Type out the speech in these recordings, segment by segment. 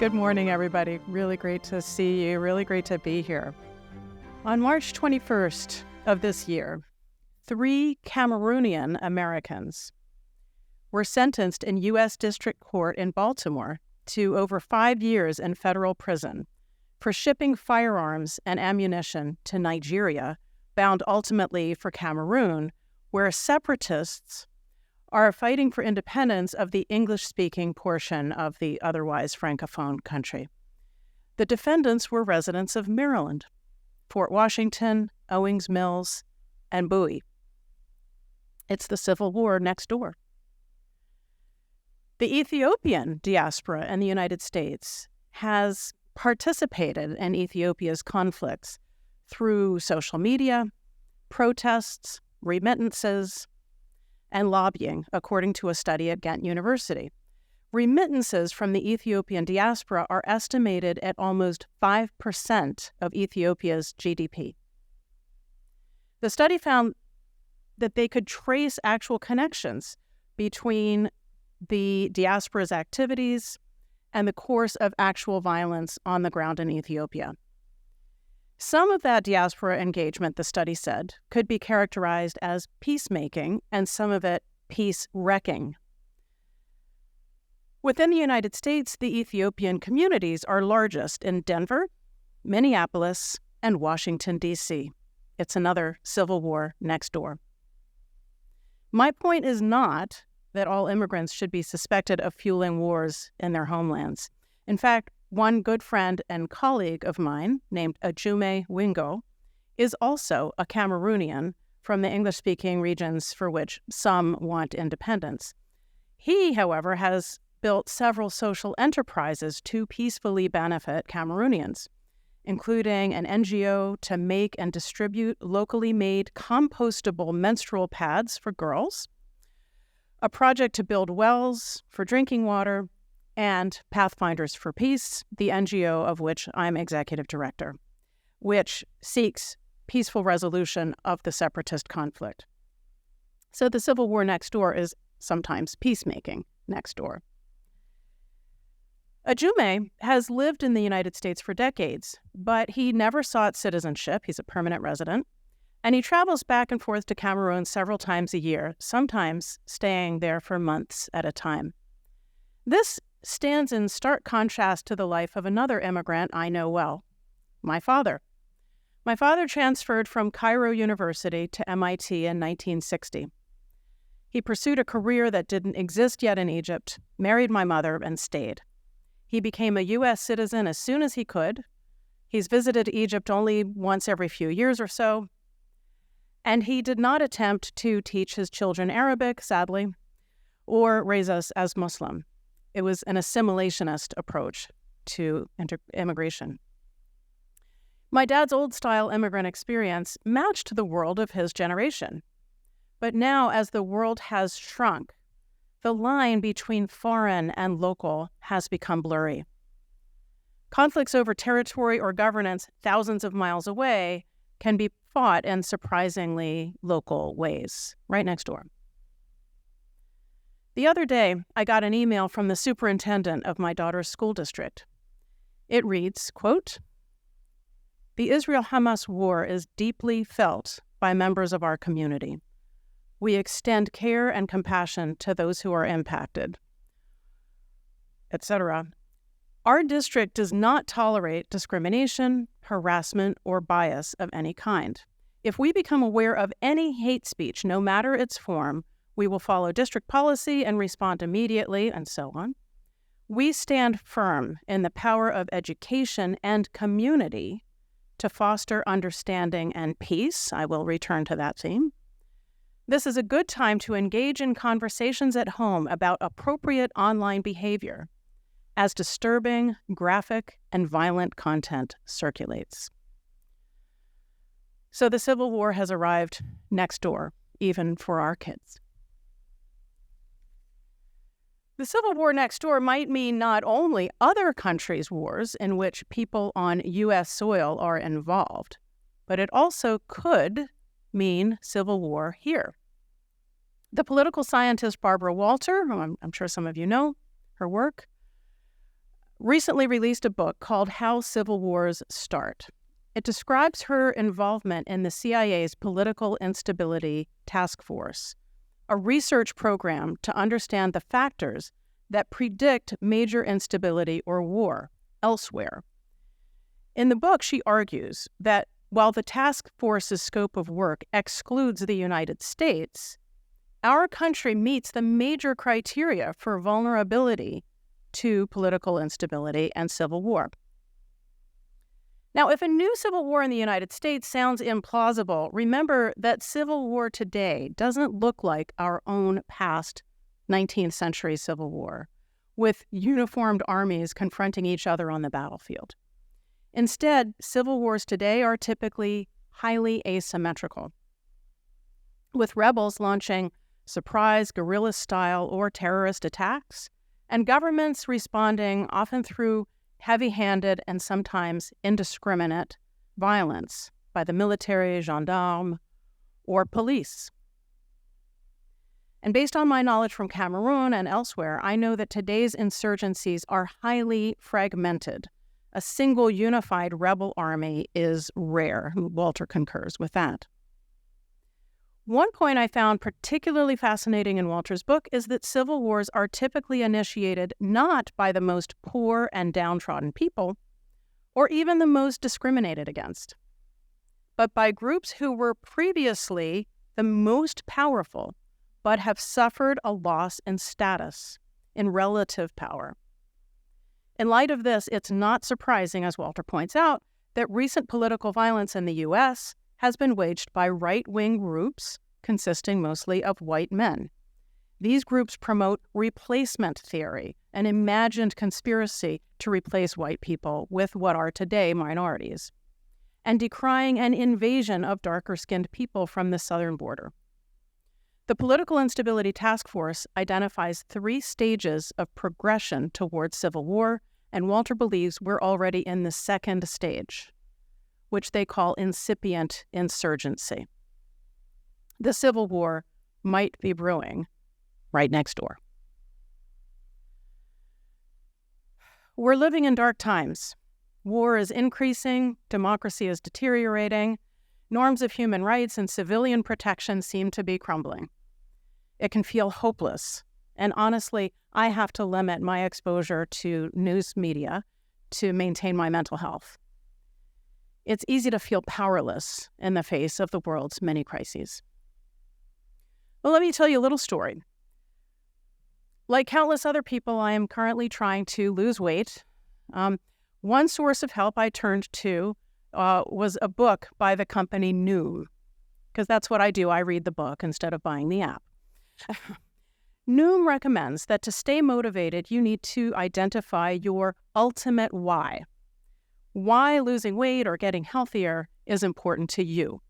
Good morning, everybody. Really great to see you. Really great to be here. On March 21st of this year, 3 Cameroonian Americans were sentenced in U.S. District Court in Baltimore to over 5 years in federal prison for shipping firearms and ammunition to Nigeria, bound ultimately for Cameroon, where separatists are fighting for independence of the English-speaking portion of the otherwise Francophone country. The defendants were residents of Maryland, Fort Washington, Owings Mills, and Bowie. It's the Civil War next door. The Ethiopian diaspora in the United States has participated in Ethiopia's conflicts through social media, protests, remittances, and lobbying, according to a study at Ghent University. Remittances from the Ethiopian diaspora are estimated at almost 5% of Ethiopia's GDP. The study found that they could trace actual connections between the diaspora's activities and the course of actual violence on the ground in Ethiopia. Some of that diaspora engagement, the study said, could be characterized as peacemaking and some of it peace-wrecking. Within the United States, the Ethiopian communities are largest in Denver, Minneapolis, and Washington, D.C. It's another civil war next door. My point is not that all immigrants should be suspected of fueling wars in their homelands. In fact, one good friend and colleague of mine, named Ajay Vinzé, is also a Cameroonian from the English-speaking regions for which some want independence. He, however, has built several social enterprises to peacefully benefit Cameroonians, including an NGO to make and distribute locally made compostable menstrual pads for girls, a project to build wells for drinking water, and Pathfinders for Peace, the NGO of which I'm executive director, which seeks peaceful resolution of the separatist conflict. So the civil war next door is sometimes peacemaking next door. Ajay has lived in the United States for decades, but he never sought citizenship. He's a permanent resident, and he travels back and forth to Cameroon several times a year, sometimes staying there for months at a time. This stands in stark contrast to the life of another immigrant I know well, my father. My father transferred from Cairo University to MIT in 1960. He pursued a career that didn't exist yet in Egypt, married my mother, and stayed. He became a U.S. citizen as soon as he could. He's visited Egypt only once every few years or so, and he did not attempt to teach his children Arabic, sadly, or raise us as Muslim. It was an assimilationist approach to immigration. My dad's old-style immigrant experience matched the world of his generation. But now, as the world has shrunk, the line between foreign and local has become blurry. Conflicts over territory or governance thousands of miles away can be fought in surprisingly local ways, right next door. The other day, I got an email from the superintendent of my daughter's school district. It reads, quote, "The Israel-Hamas war is deeply felt by members of our community. We extend care and compassion to those who are impacted," etc. Our district does not tolerate discrimination, harassment, or bias of any kind. If we become aware of any hate speech, no matter its form, we will follow district policy and respond immediately, and so on. We stand firm in the power of education and community to foster understanding and peace. I will return to that theme. This is a good time to engage in conversations at home about appropriate online behavior as disturbing, graphic, and violent content circulates. So the Civil War has arrived next door, even for our kids. The Civil War next door might mean not only other countries' wars in which people on U.S. soil are involved, but it also could mean civil war here. The political scientist Barbara Walter, who I'm sure some of you know her work, recently released a book called How Civil Wars Start. It describes her involvement in the CIA's Political Instability Task Force, a research program to understand the factors that predict major instability or war elsewhere. In the book, she argues that while the task force's scope of work excludes the United States, our country meets the major criteria for vulnerability to political instability and civil war. Now, if a new civil war in the United States sounds implausible, remember that civil war today doesn't look like our own past 19th century civil war, with uniformed armies confronting each other on the battlefield. Instead, civil wars today are typically highly asymmetrical, with rebels launching surprise guerrilla-style or terrorist attacks, and governments responding often through heavy-handed and sometimes indiscriminate violence by the military, gendarme, or police. And based on my knowledge from Cameroon and elsewhere, I know that today's insurgencies are highly fragmented. A single unified rebel army is rare. Walter concurs with that. One point I found particularly fascinating in Walter's book is that civil wars are typically initiated not by the most poor and downtrodden people, or even the most discriminated against, but by groups who were previously the most powerful, but have suffered a loss in status, in relative power. In light of this, it's not surprising, as Walter points out, that recent political violence in the U.S. has been waged by right-wing groups consisting mostly of white men. These groups promote replacement theory, an imagined conspiracy to replace white people with what are today minorities, and decrying an invasion of darker-skinned people from the southern border. The Political Instability Task Force identifies 3 stages of progression towards civil war, and Walter believes we're already in the second stage, which they call incipient insurgency. The civil war might be brewing right next door. We're living in dark times. War is increasing, democracy is deteriorating, norms of human rights and civilian protection seem to be crumbling. It can feel hopeless, and honestly, I have to limit my exposure to news media to maintain my mental health. It's easy to feel powerless in the face of the world's many crises. Well, let me tell you a little story. Like countless other people, I am currently trying to lose weight. One source of help I turned to was a book by the company Noom, because that's what I do. I read the book instead of buying the app. Noom recommends that to stay motivated, you need to identify your ultimate why. Why losing weight or getting healthier is important to you.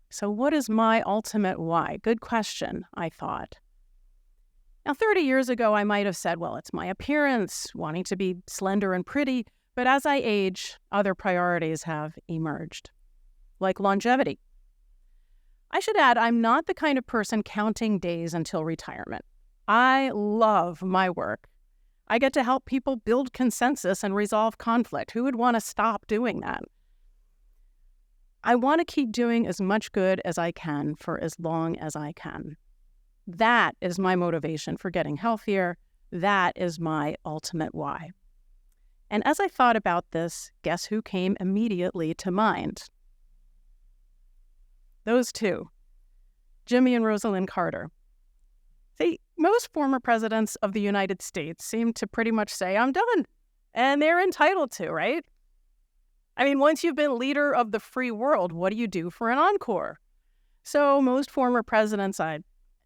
So what is my ultimate why? Good question, I thought. Now, 30 years ago, I might have said, well, it's my appearance, wanting to be slender and pretty, but as I age, other priorities have emerged, like longevity. I should add, I'm not the kind of person counting days until retirement. I love my work. I get to help people build consensus and resolve conflict. Who would want to stop doing that? I want to keep doing as much good as I can for as long as I can. That is my motivation for getting healthier. That is my ultimate why. And as I thought about this, guess who came immediately to mind? Those two, Jimmy and Rosalynn Carter. See, most former presidents of the United States seem to pretty much say, I'm done. And they're entitled to, right? I mean, once you've been leader of the free world, what do you do for an encore? So most former presidents, as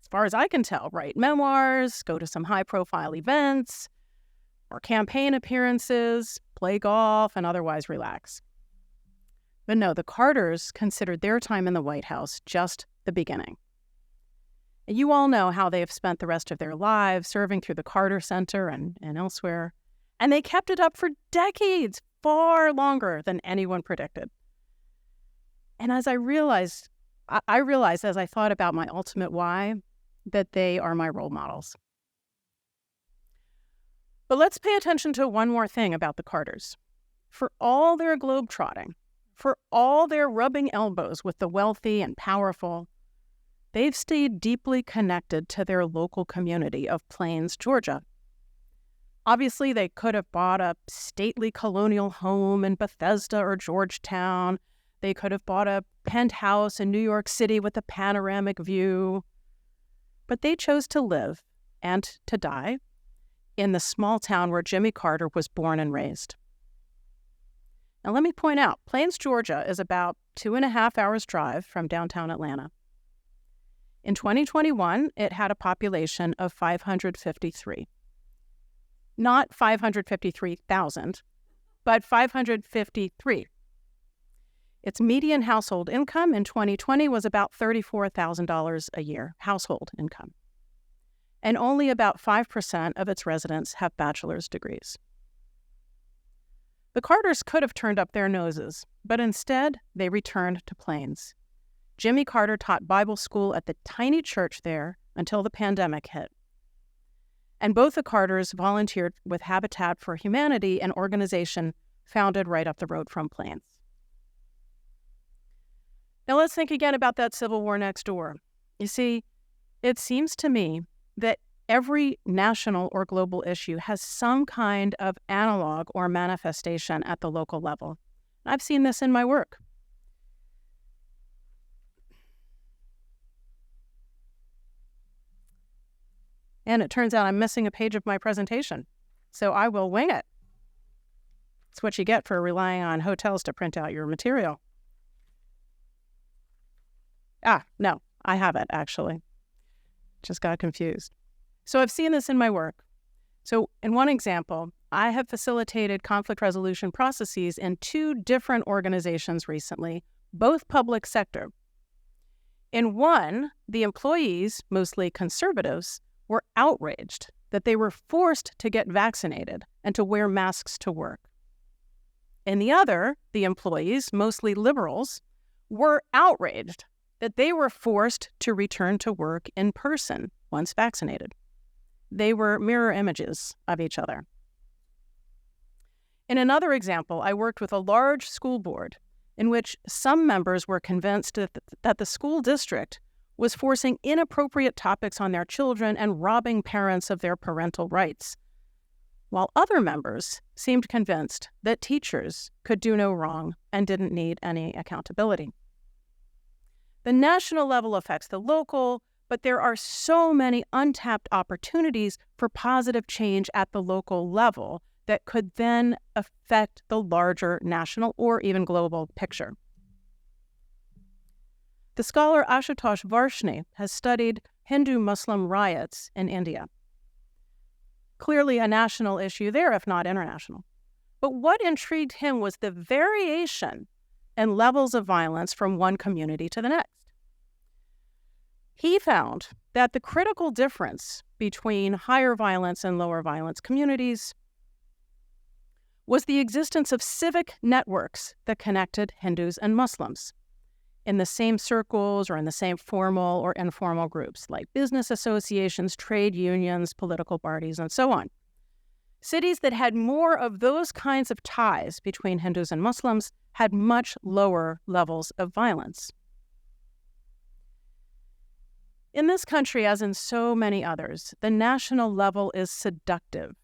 far as I can tell, write memoirs, go to some high-profile events, or campaign appearances, play golf, and otherwise relax. But no, the Carters considered their time in the White House just the beginning. And you all know how they have spent the rest of their lives serving through the Carter Center and elsewhere. And they kept it up for decades, far longer than anyone predicted. And as I realized as I thought about my ultimate why, that they are my role models. But let's pay attention to one more thing about the Carters. For all their globetrotting, for all their rubbing elbows with the wealthy and powerful, they've stayed deeply connected to their local community of Plains, Georgia. Obviously, they could have bought a stately colonial home in Bethesda or Georgetown. They could have bought a penthouse in New York City with a panoramic view. But they chose to live and to die in the small town where Jimmy Carter was born and raised. Now, let me point out, Plains, Georgia is about 2.5 hours drive from downtown Atlanta. In 2021, it had a population of 553. Not 553,000, but 553. Its median household income in 2020 was about $34,000 a year, household income. And only about 5% of its residents have bachelor's degrees. The Carters could have turned up their noses, but instead they returned to Plains. Jimmy Carter taught Bible school at the tiny church there until the pandemic hit. And both the Carters volunteered with Habitat for Humanity, an organization founded right up the road from Plains. Now let's think again about that civil war next door. You see, it seems to me that every national or global issue has some kind of analog or manifestation at the local level. I've seen this in my work. And it turns out I'm missing a page of my presentation, so I will wing it. It's what you get for relying on hotels to print out your material. No, I have it, actually. Just got confused. So I've seen this in my work. So in one example, I have facilitated conflict resolution processes in 2 different organizations recently, both public sector. In one, the employees, mostly conservatives, were outraged that they were forced to get vaccinated and to wear masks to work. In the other, the employees, mostly liberals, were outraged that they were forced to return to work in person once vaccinated. They were mirror images of each other. In another example, I worked with a large school board in which some members were convinced that the school district was forcing inappropriate topics on their children and robbing parents of their parental rights, while other members seemed convinced that teachers could do no wrong and didn't need any accountability. The national level affects the local, but there are so many untapped opportunities for positive change at the local level that could then affect the larger national or even global picture. The scholar Ashutosh Varshney has studied Hindu-Muslim riots in India. Clearly a national issue there, if not international. But what intrigued him was the variation in levels of violence from one community to the next. He found that the critical difference between higher violence and lower violence communities was the existence of civic networks that connected Hindus and Muslims in the same circles or in the same formal or informal groups like business associations, trade unions, political parties, and so on. Cities that had more of those kinds of ties between Hindus and Muslims had much lower levels of violence. In this country, as in so many others, the national level is seductive.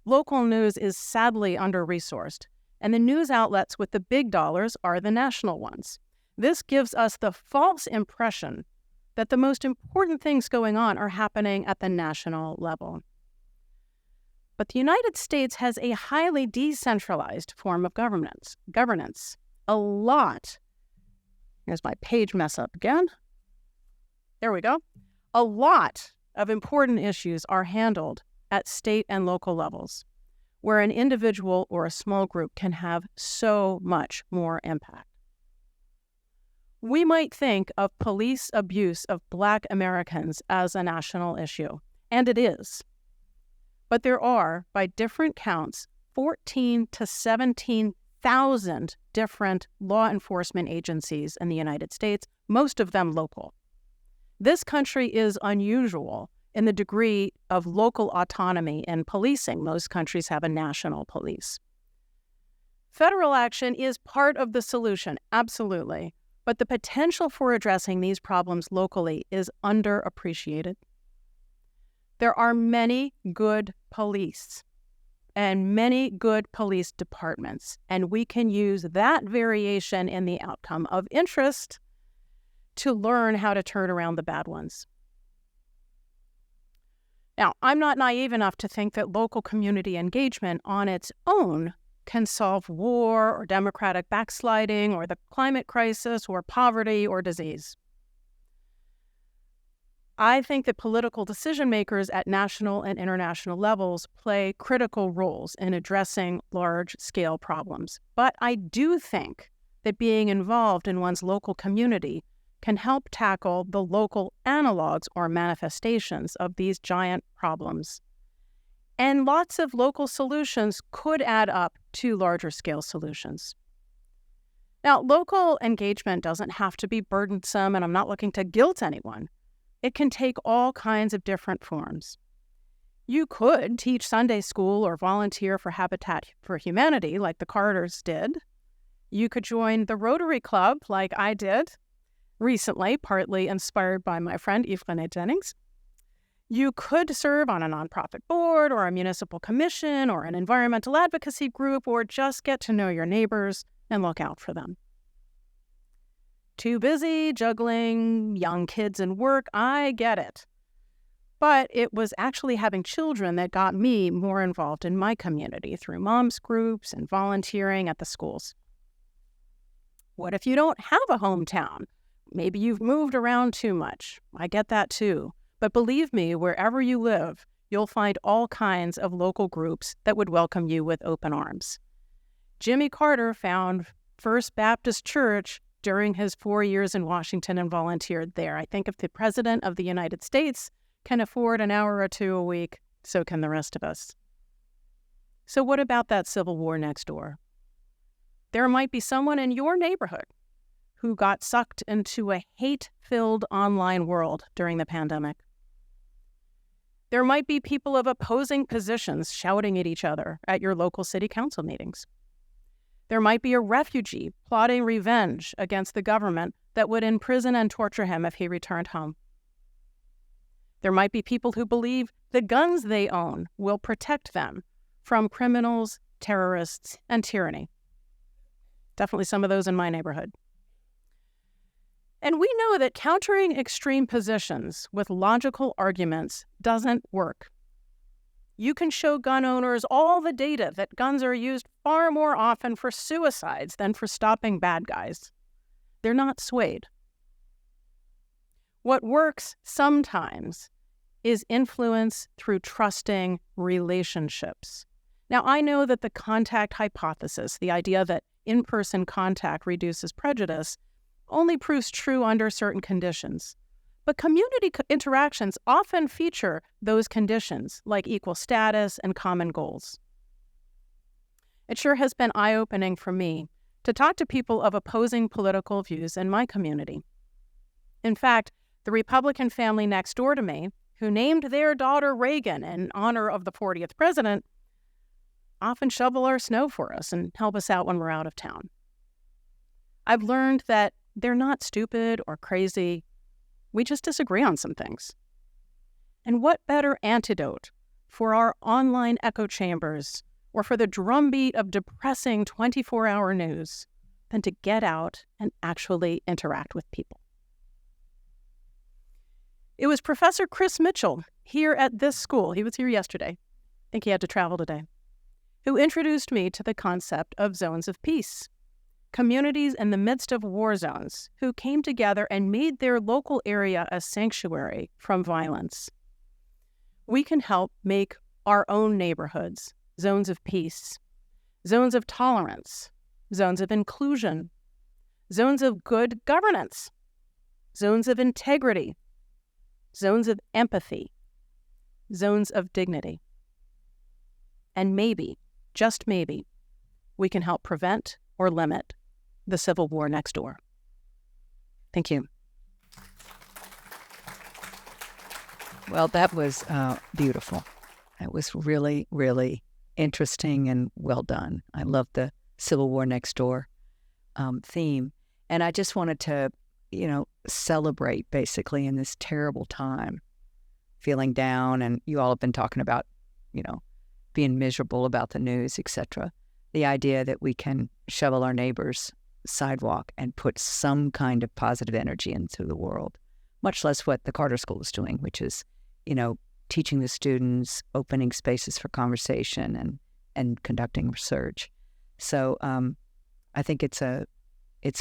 Local news is sadly under-resourced, and the news outlets with the big dollars are the national ones. This gives us the false impression that the most important things going on are happening at the national level. But the United States has a highly decentralized form of governance. A lot. Here's my page mess up again. There we go. A lot of important issues are handled at state and local levels, where an individual or a small group can have so much more impact. We might think of police abuse of Black Americans as a national issue, and it is. But there are, by different counts, 14 to 17,000 different law enforcement agencies in the United States, most of them local. This country is unusual in the degree of local autonomy in policing. Most countries have a national police. Federal action is part of the solution, absolutely, but the potential for addressing these problems locally is underappreciated. There are many good police and many good police departments, and we can use that variation in the outcome of interest to learn how to turn around the bad ones. Now, I'm not naive enough to think that local community engagement on its own can solve war or democratic backsliding or the climate crisis or poverty or disease. I think that political decision makers at national and international levels play critical roles in addressing large-scale problems. But I do think that being involved in one's local community can help tackle the local analogs or manifestations of these giant problems. And lots of local solutions could add up to larger-scale solutions. Now, local engagement doesn't have to be burdensome, and I'm not looking to guilt anyone. It can take all kinds of different forms. You could teach Sunday school or volunteer for Habitat for Humanity like the Carters did. You could join the Rotary Club like I did recently, partly inspired by my friend Yves René Jennings. You could serve on a nonprofit board or a municipal commission or an environmental advocacy group, or just get to know your neighbors and look out for them. Too busy juggling young kids and work, I get it. But it was actually having children that got me more involved in my community through moms groups and volunteering at the schools. What if you don't have a hometown? Maybe you've moved around too much. I get that too. But believe me, wherever you live, you'll find all kinds of local groups that would welcome you with open arms. Jimmy Carter found First Baptist Church during his 4 years in Washington and volunteered there. I think if the President of the United States can afford an hour or two a week, so can the rest of us. So what about that civil war next door? There might be someone in your neighborhood who got sucked into a hate-filled online world during the pandemic. There might be people of opposing positions shouting at each other at your local city council meetings. There might be a refugee plotting revenge against the government that would imprison and torture him if he returned home. There might be people who believe the guns they own will protect them from criminals, terrorists, and tyranny. Definitely some of those in my neighborhood. And we know that countering extreme positions with logical arguments doesn't work. You can show gun owners all the data that guns are used far more often for suicides than for stopping bad guys. They're not swayed. What works sometimes is influence through trusting relationships. Now, I know that the contact hypothesis, the idea that in-person contact reduces prejudice, only proves true under certain conditions. But community interactions often feature those conditions, like equal status and common goals. It sure has been eye-opening for me to talk to people of opposing political views in my community. In fact, the Republican family next door to me, who named their daughter Reagan in honor of the 40th president, often shovel our snow for us and help us out when we're out of town. I've learned that they're not stupid or crazy. We just disagree on some things. And what better antidote for our online echo chambers or for the drumbeat of depressing 24-hour news than to get out and actually interact with people? It was Professor Chris Mitchell here at this school, he was here yesterday, I think he had to travel today, who introduced me to the concept of zones of peace. Communities in the midst of war zones who came together and made their local area a sanctuary from violence. We can help make our own neighborhoods zones of peace, zones of tolerance, zones of inclusion, zones of good governance, zones of integrity, zones of empathy, zones of dignity. And maybe, just maybe, we can help prevent or limit the civil war next door. Thank you. Well, that was beautiful. It was really, really interesting and well done. I love the Civil War Next Door theme. And I just wanted to, celebrate basically in this terrible time, feeling down. And you all have been talking about, being miserable about the news, etc. The idea that we can shovel our neighbor's sidewalk and put some kind of positive energy into the world, much less what the Carter School is doing, which is, teaching the students, opening spaces for conversation and conducting research. So I think it's a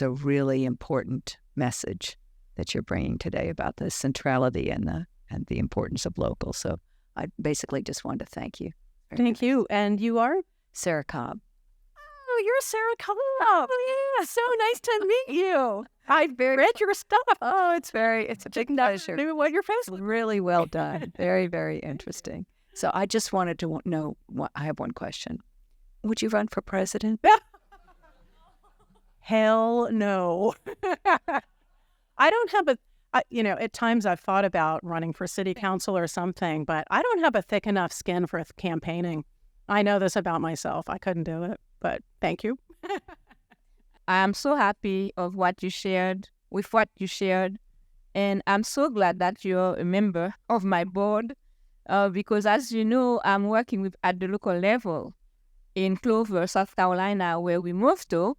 really important message that you're bringing today about the centrality and the importance of local. So I basically just wanted to thank you. Thank you. And you are? Sarah Cobb. Oh, you're Sarah Cobb. Oh, yeah. So nice to meet you. I've read your stuff. Oh, it's a big pleasure. Knew what your face was. Really well done. Very, very interesting. So I just wanted to know, I have one question. Would you run for president? Hell no. I don't have at times I've thought about running for city council or something, but I don't have a thick enough skin for campaigning. I know this about myself. I couldn't do it, but thank you. I am so happy with what you shared, and I'm so glad that you're a member of my board, because as you know, I'm working at the local level in Clover, South Carolina, where we moved to.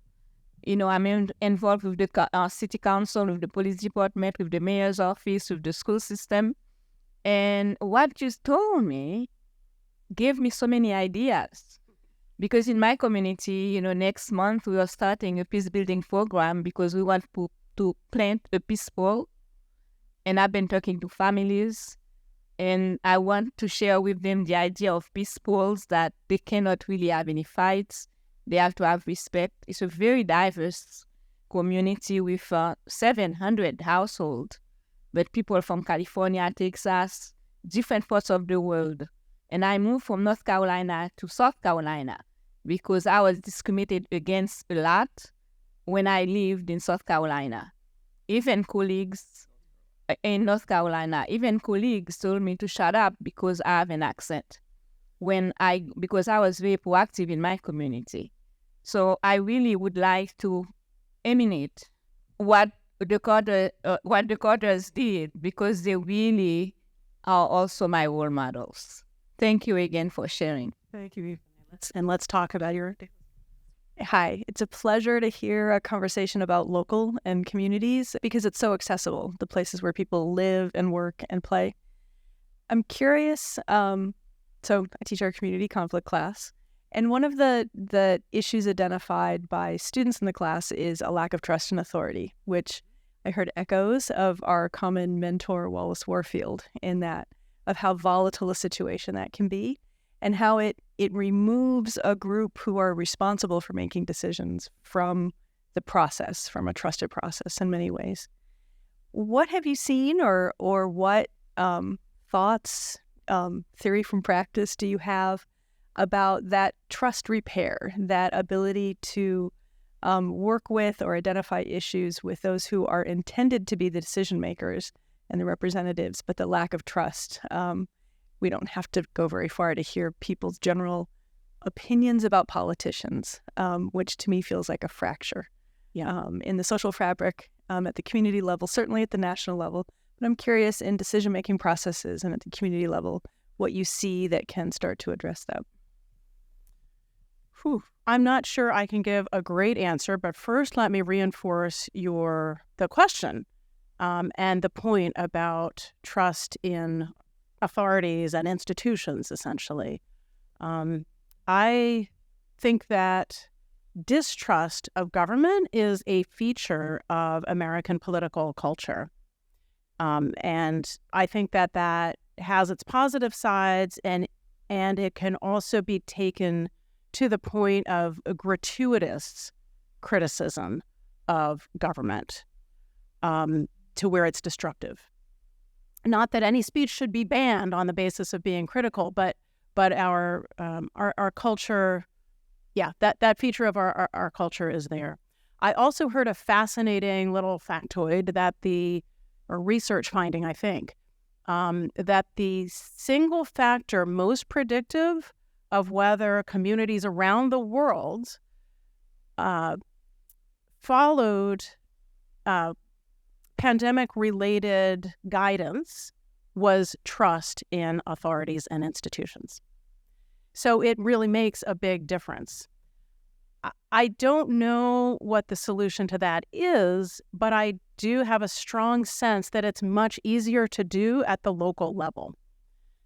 I'm involved with the city council, with the police department, with the mayor's office, with the school system. And what you told me gave me so many ideas. Because in my community, next month we are starting a peace building program because we want to plant a peace pole. And I've been talking to families, and I want to share with them the idea of peace poles, that they cannot really have any fights. They have to have respect. It's a very diverse community with 700 households, but people from California, Texas, different parts of the world. And I moved from North Carolina to South Carolina because I was discriminated against a lot when I lived in South Carolina. Even colleagues in North Carolina, told me to shut up because I have an accent. Because I was very proactive in my community. So I really would like to emanate what the Carters did, because they really are also my role models. Thank you again for sharing. Thank you. Let's talk about your... Hi, it's a pleasure to hear a conversation about local and communities because it's so accessible, the places where people live and work and play. I'm curious... So I teach our community conflict class, and one of the issues identified by students in the class is a lack of trust and authority, which I heard echoes of our common mentor, Wallace Warfield, in that, of how volatile a situation that can be, and how it removes a group who are responsible for making decisions from the process, from a trusted process in many ways. What have you seen or what thoughts, theory from practice do you have about that trust repair, that ability to work with or identify issues with those who are intended to be the decision makers and the representatives, but the lack of trust? We don't have to go very far to hear people's general opinions about politicians, which to me feels like a fracture in the social fabric, at the community level, certainly at the national level. But I'm curious in decision-making processes and at the community level, what you see that can start to address that. I'm not sure I can give a great answer, but first let me reinforce the question and the point about trust in authorities and institutions, essentially. I think that distrust of government is a feature of American political culture. And I think that has its positive sides, and it can also be taken to the point of a gratuitous criticism of government, to where it's destructive. Not that any speech should be banned on the basis of being critical, but our culture, that feature of our culture is there. I also heard a fascinating little factoid that research finding, I think, that the single factor most predictive of whether communities around the world followed pandemic-related guidance was trust in authorities and institutions. So it really makes a big difference. I don't know what the solution to that is, but I do have a strong sense that it's much easier to do at the local level.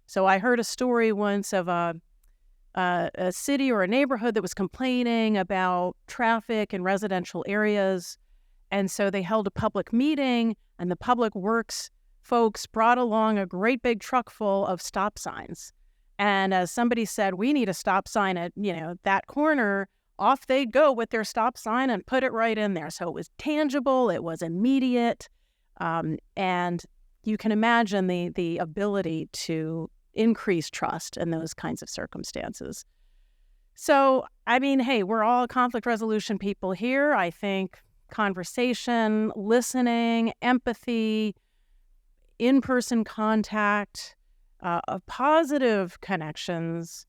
So I heard a story once of a city or a neighborhood that was complaining about traffic in residential areas. And so they held a public meeting, and the public works folks brought along a great big truck full of stop signs. And as somebody said, we need a stop sign at, that corner, off they'd go with their stop sign and put it right in there. So it was tangible, it was immediate, and you can imagine the ability to increase trust in those kinds of circumstances. So, hey, we're all conflict resolution people here. I think conversation, listening, empathy, in-person contact, positive connections,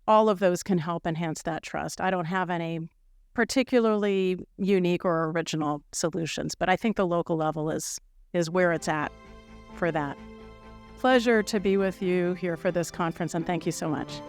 all of those can help enhance that trust. I don't have any particularly unique or original solutions, but I think the local level is where it's at for that. Pleasure to be with you here for this conference, and thank you so much.